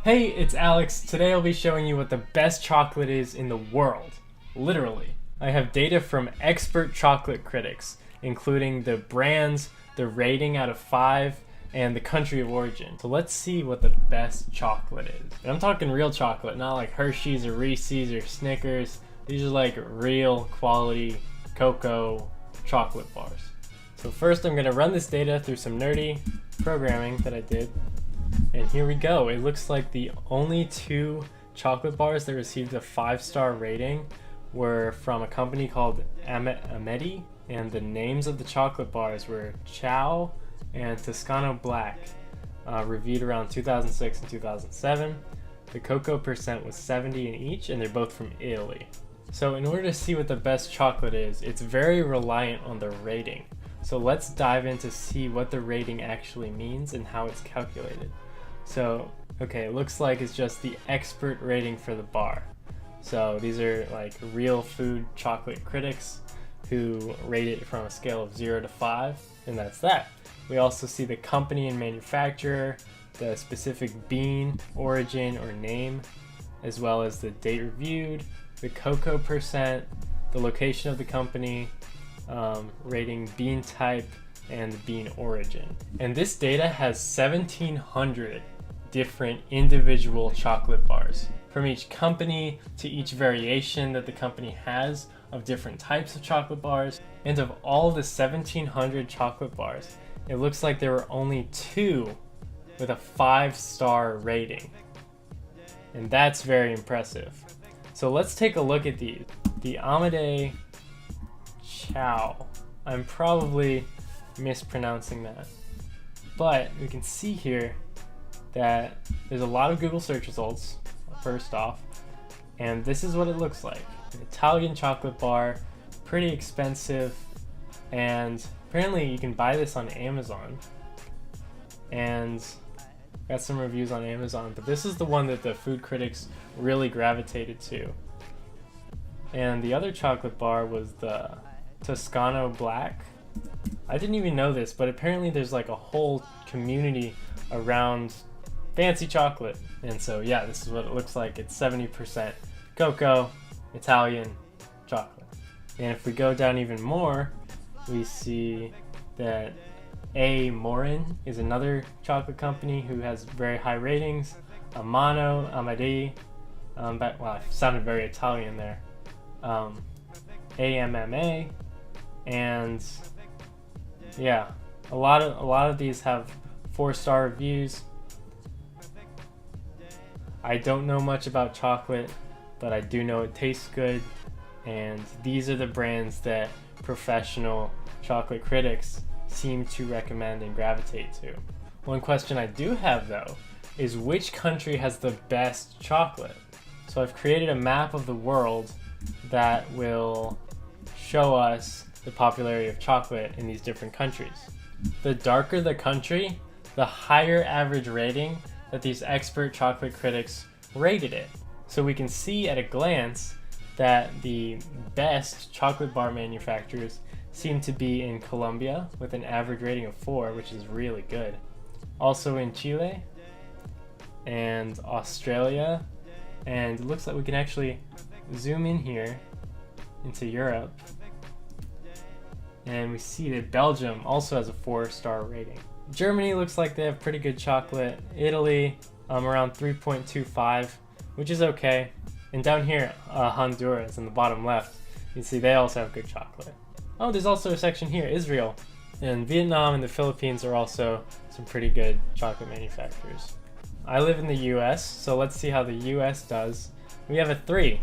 Hey, it's Alex. Today I'll be showing you what the best chocolate is in the world. Literally. I have data from expert chocolate critics, including the brands, the rating out of 5, and the country of origin. So let's see what the best chocolate is. And I'm talking real chocolate, not like Hershey's or Reese's or Snickers. These are like real quality cocoa chocolate bars. So first I'm gonna run this data through some nerdy programming that I did. And here we go. It looks like the only 2 chocolate bars that received a 5-star rating were from a company called Amedei, and the names of the chocolate bars were Chuao and Toscano Black, reviewed around 2006 and 2007. The cocoa percent was 70 in each, and they're both from Italy. So in order to see what the best chocolate is, it's very reliant on the rating. So let's dive in to see what the rating actually means and how it's calculated. So, okay, it looks like it's just the expert rating for the bar. So these are like real food chocolate critics who rate it from a scale of 0 to 5, and that's that. We also see the company and manufacturer, the specific bean, origin, or name, as well as the date reviewed, the cocoa percent, the location of the company, rating bean type, and bean origin. And this data has 1,700 different individual chocolate bars, from each company to each variation that the company has of different types of chocolate bars. And of all the 1,700 chocolate bars, it looks like there were only 2 with a 5-star rating. And that's very impressive. So let's take a look at these. The Amedei Chuao. I'm probably mispronouncing that. But we can see here that there's a lot of Google search results, first off, and this is what it looks like. An Italian chocolate bar, pretty expensive, and apparently you can buy this on Amazon. And got some reviews on Amazon, but this is the one that the food critics really gravitated to. And the other chocolate bar was the Toscano Black. I didn't even know this, but apparently there's like a whole community around fancy chocolate. And so yeah, this is what it looks like. It's 70% cocoa, Italian chocolate. And if we go down even more, we see that Morin is another chocolate company who has very high ratings. Amano Morobe, well, I sounded very Italian there. AMMA, and yeah, a lot of these have 4-star reviews. I don't know much about chocolate, but I do know it tastes good, and these are the brands that professional chocolate critics seem to recommend and gravitate to. One question I do have though is which country has the best chocolate? So I've created a map of the world that will show us the popularity of chocolate in these different countries. The darker the country, the higher average rating that these expert chocolate critics rated it. So we can see at a glance that the best chocolate bar manufacturers seem to be in Colombia with an average rating of 4, which is really good. Also in Chile and Australia, and it looks like we can actually zoom in here into Europe, and we see that Belgium also has a 4-star rating. Germany looks like they have pretty good chocolate. Italy, around 3.25, which is okay. And down here, Honduras in the bottom left, you see they also have good chocolate. Oh, there's also a section here, Israel. And Vietnam and the Philippines are also some pretty good chocolate manufacturers. I live in the US, so let's see how the US does. We have a 3.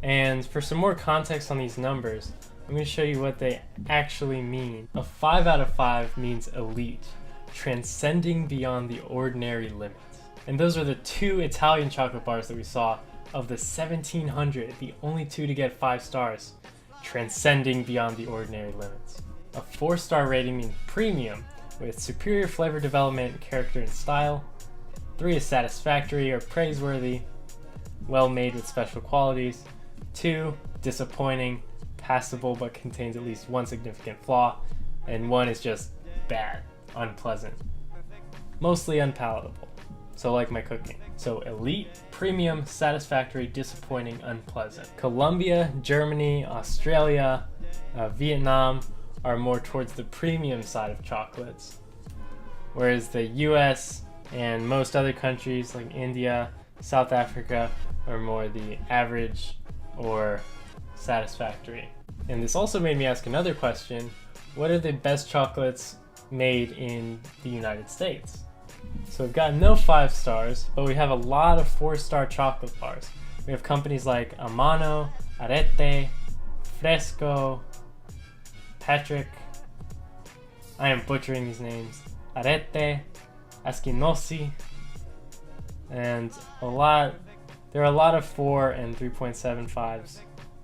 And for some more context on these numbers, I'm going to show you what they actually mean. A 5 out of 5 means elite, transcending beyond the ordinary limits. And those are the 2 Italian chocolate bars that we saw. Of the 1,700, the only 2 to get 5 stars, transcending beyond the ordinary limits. A 4-star rating means premium, with superior flavor development, character, and style. 3 is satisfactory or praiseworthy, well made with special qualities. 2, disappointing, passable but contains at least 1 significant flaw. And 1 is just bad, unpleasant, mostly unpalatable. So like my cooking. So elite, premium, satisfactory, disappointing, unpleasant. Colombia, Germany, Australia, Vietnam are more towards the premium side of chocolates. Whereas the US and most other countries like India, South Africa are more the average or satisfactory. And this also made me ask another question. What are the best chocolates made in the United States? So we've got no 5 stars, but we have a lot of 4-star chocolate bars. We have companies like Amano, Arete, Fresco, Patrick, I am butchering these names, Arete, Askinosi, and there are a lot of 4 and 3.75s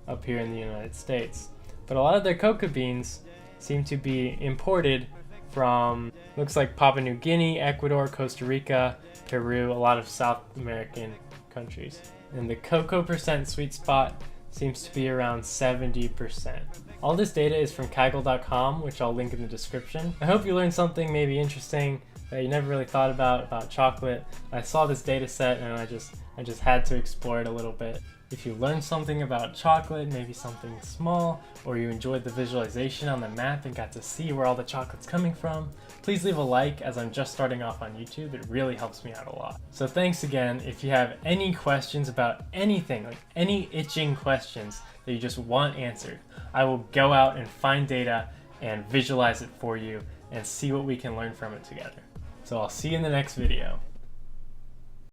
up here in the United States. But a lot of their cocoa beans seem to be imported from, looks like Papua New Guinea, Ecuador, Costa Rica, Peru, a lot of South American countries. And the cocoa percent sweet spot seems to be around 70%. All this data is from Kaggle.com, which I'll link in the description. I hope you learned something maybe interesting that you never really thought about chocolate. I saw this data set and I just had to explore it a little bit. If you learned something about chocolate, maybe something small, or you enjoyed the visualization on the map and got to see where all the chocolate's coming from, please leave a like as I'm just starting off on YouTube. It really helps me out a lot. So thanks again. If you have any questions about anything, like any itching questions that you just want answered, I will go out and find data and visualize it for you and see what we can learn from it together. So I'll see you in the next video.